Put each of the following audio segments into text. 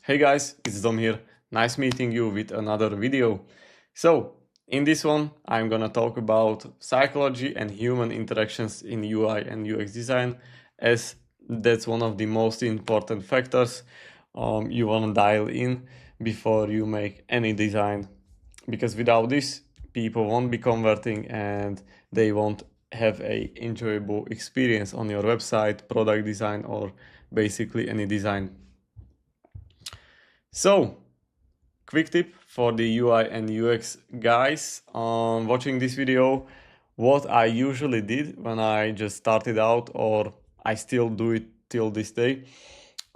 Hey guys, it's Dom here. Nice meeting you with another video. So, in this one, I'm gonna talk about psychology and human interactions in UI and UX design, as that's one of the most important factors you wanna dial in before you make any design. Because without this, people won't be converting and they won't have a enjoyable experience on your website, product design, or basically any design. So, quick tip for the UI and UX guys watching this video. What I usually did when I just started out, or I still do it till this day.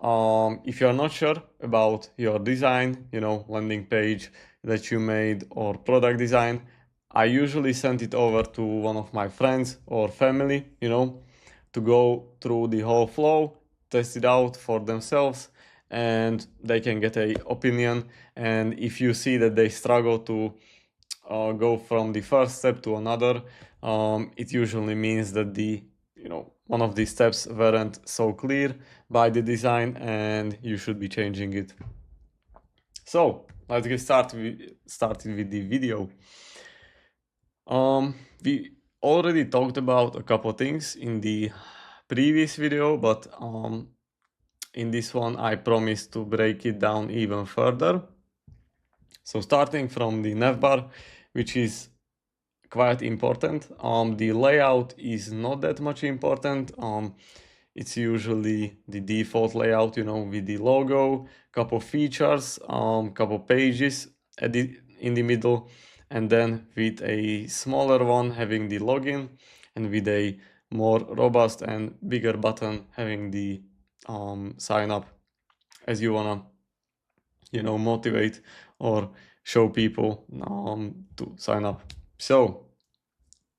If you're not sure about your design, landing page that you made or product design, I usually send it over to one of my friends or family, to go through the whole flow, test it out for themselves, and they can get a opinion. And if you see that they struggle to go from the first step to another, it usually means that one of these steps weren't so clear by the design and you should be changing it. So let's get started with the video. We already talked about a couple things in the previous video, but in this one I promised to break it down even further. So starting from the navbar, which is quite important. The layout is not that much important. It's usually the default layout, with the logo, couple features, couple pages in the middle, and then with a smaller one having the login, and with a more robust and bigger button having the sign up, as you wanna, motivate or show people to sign up. So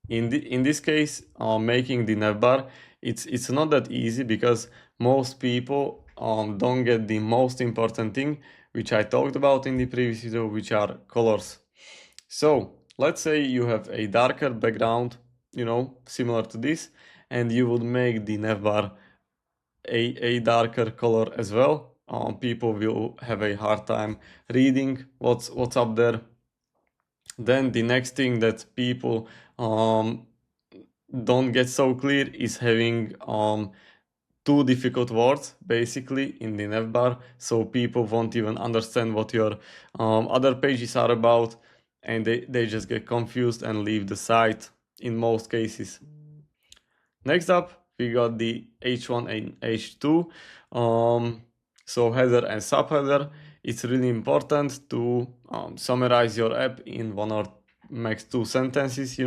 in this case, making the navbar, it's not that easy because most people don't get the most important thing, which I talked about in the previous video, which are colors. So let's say you have a darker background, similar to this, and you would make the navbar a darker color as well. People will have a hard time reading what's up there. Then the next thing that people don't get so clear is having too difficult words basically in the navbar, so people won't even understand what your other pages are about, and they just get confused and leave the site in most cases. Next up, we got the H1 and H2. So header and subheader. It's really important to summarize your app in one or max two sentences,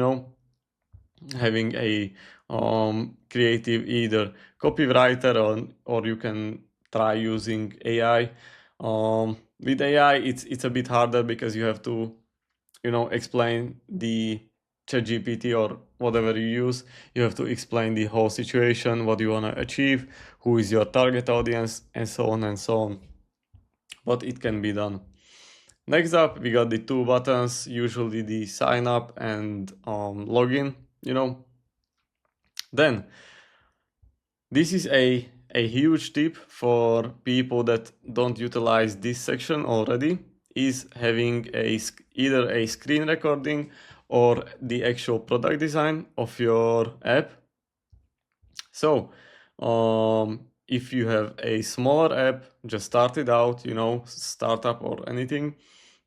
having a creative either copywriter or you can try using AI. With AI, it's a bit harder because you have to, explain the ChatGPT or whatever you use. You have to explain the whole situation, what you want to achieve, who is your target audience, and so on and so on. But it can be done. Next up, we got the two buttons, usually the sign up and login, Then, this is a huge tip for people that don't utilize this section already, is having either a screen recording or the actual product design of your app. So, if you have a smaller app, just started out, startup or anything,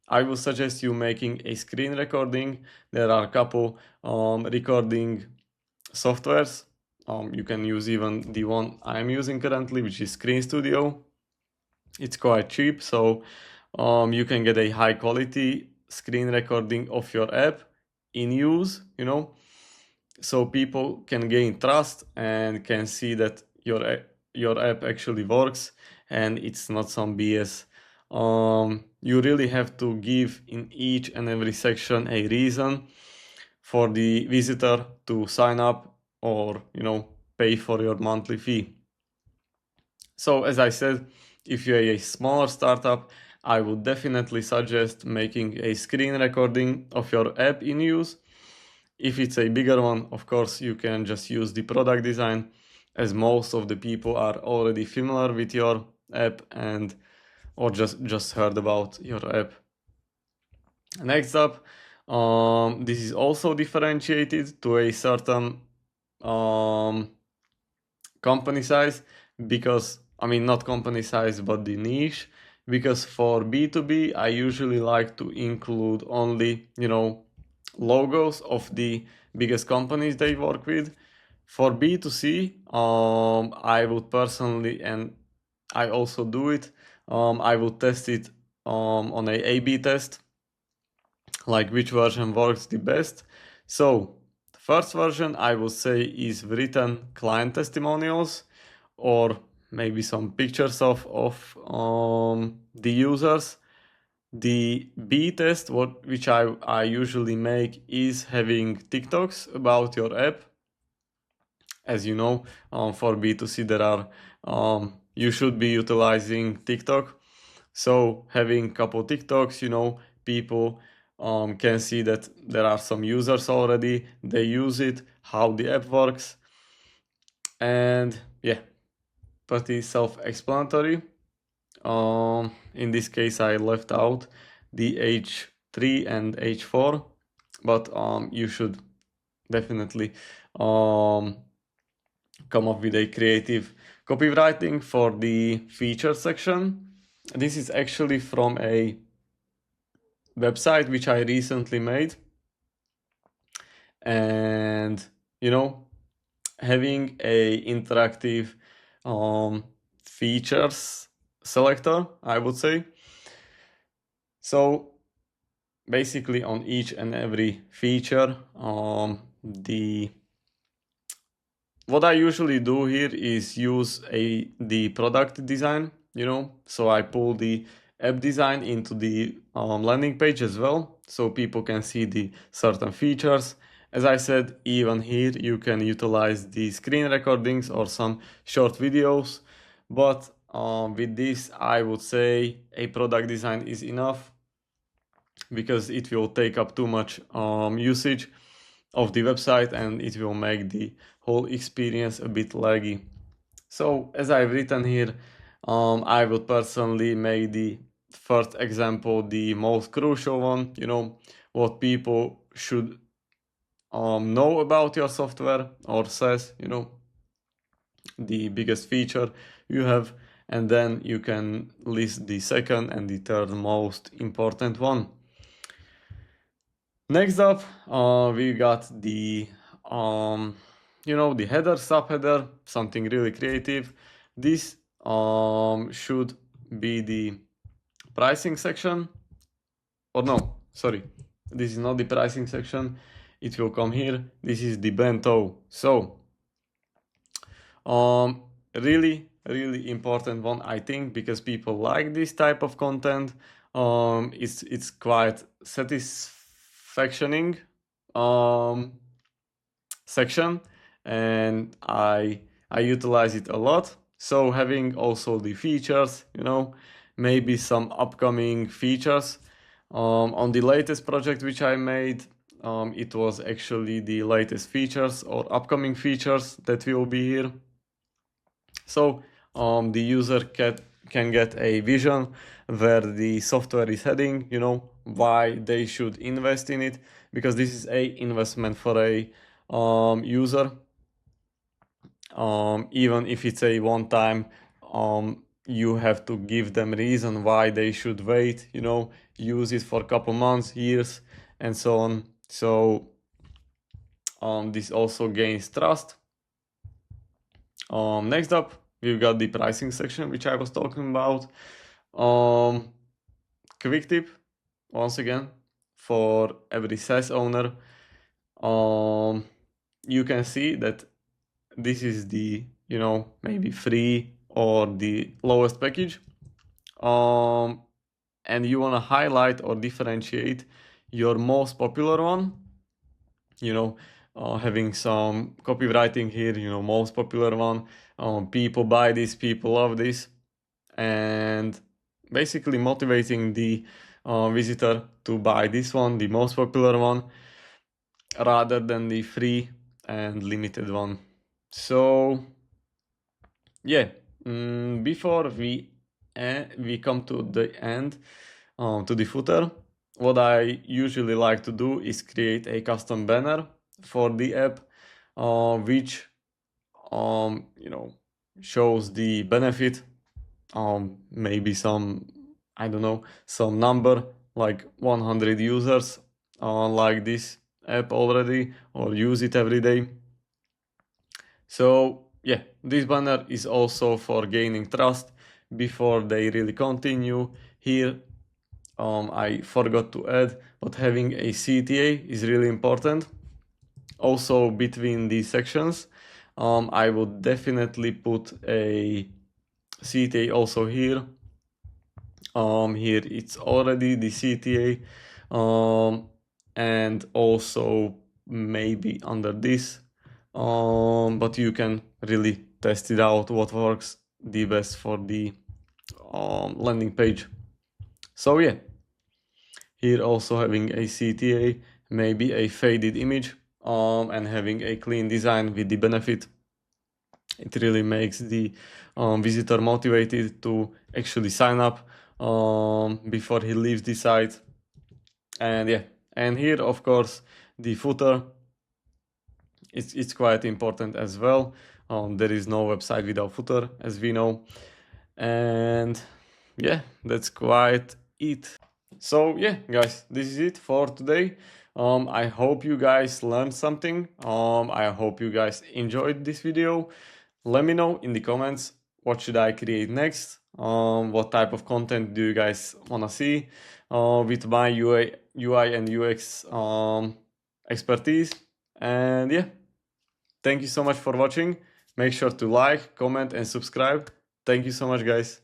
I will suggest you making a screen recording. There are a couple recording softwares. You can use even the one I'm using currently, which is Screen Studio. It's quite cheap, so you can get a high quality screen recording of your app in use, so people can gain trust and can see that your app actually works and it's not some BS. You really have to give in each and every section a reason for the visitor to sign up or pay for your monthly fee. So as I said, if you're a smaller startup, I would definitely suggest making a screen recording of your app in use. If it's a bigger one, of course, you can just use the product design, as most of the people are already familiar with your app and or just heard about your app. Next up, this is also differentiated to a certain company size, because not company size but the niche, because for B2B I usually like to include only logos of the biggest companies they work with. For B2C, I would personally, and I also do it, I would test it on a A/B test, like which version works the best. So the first version I would say is written client testimonials, or maybe some pictures of the users. The B test, which I usually make, is having TikToks about your app. As you know, for B2C there are you should be utilizing TikTok. So having couple TikToks, people can see that there are some users already, they use it, how the app works, and yeah, pretty self-explanatory. In this case I left out the H3 and H4, but you should definitely come up with a creative copywriting for the feature section. This is actually from a website which I recently made, and having a interactive features selector, I would say. So basically on each and every feature, what I usually do here is use the product design, so I pull the app design into the landing page as well, so people can see the certain features. As I said, even here you can utilize the screen recordings or some short videos, but with this I would say a product design is enough, because it will take up too much usage of the website and it will make the whole experience a bit laggy. So as I've written here, I would personally make the first example the most crucial one, what people should know about your software or SaaS, the biggest feature you have, and then you can list the second and the third most important one. Next up, we got the the header, subheader, something really creative. This should be the pricing section, or no, sorry, this is not the pricing section. It will come here. This is the bento. So really important one, I think, because people like this type of content. It's quite satisfactioning section, and I utilize it a lot. So having also the features, maybe some upcoming features. On the latest project which I made, it was actually the latest features or upcoming features that will be here. So the user can get a vision where the software is heading, why they should invest in it, because this is a investment for a user. Even if it's a one time, you have to give them reason why they should wait, use it for a couple months, years, and so on. So this also gains trust. Next up, we've got the pricing section, which I was talking about. Quick tip, once again, for every SaaS owner, you can see that this is the, maybe free or the lowest package. And you want to highlight or differentiate your most popular one, having some copywriting here, most popular one, people buy this, people love this, and basically motivating the visitor to buy this one, the most popular one, rather than the free and limited one. So yeah, before we and we come to the end, to the footer. What I usually like to do is create a custom banner for the app, which shows the benefit, maybe some, I don't know, some number like 100 users like this app already or use it every day. So yeah, this banner is also for gaining trust before they really continue. Here I forgot to add, but having a CTA is really important. Also between these sections, I would definitely put a CTA also here. Here it's already the CTA, and also maybe under this, but you can really test it out what works the best for the landing page. So yeah, here also having a CTA, maybe a faded image, and having a clean design with the benefit. It really makes the visitor motivated to actually sign up before he leaves the site. And yeah, and here of course the footer, it's quite important as well. There is no website without footer, as we know. And yeah, that's quite it. So yeah, guys, this is it for today. I hope you guys learned something. I hope you guys enjoyed this video. Let me know in the comments what should I create next. What type of content do you guys wanna see with my UI and UX expertise. And yeah, thank you so much for watching. Make sure to like, comment, and subscribe. Thank you so much, guys.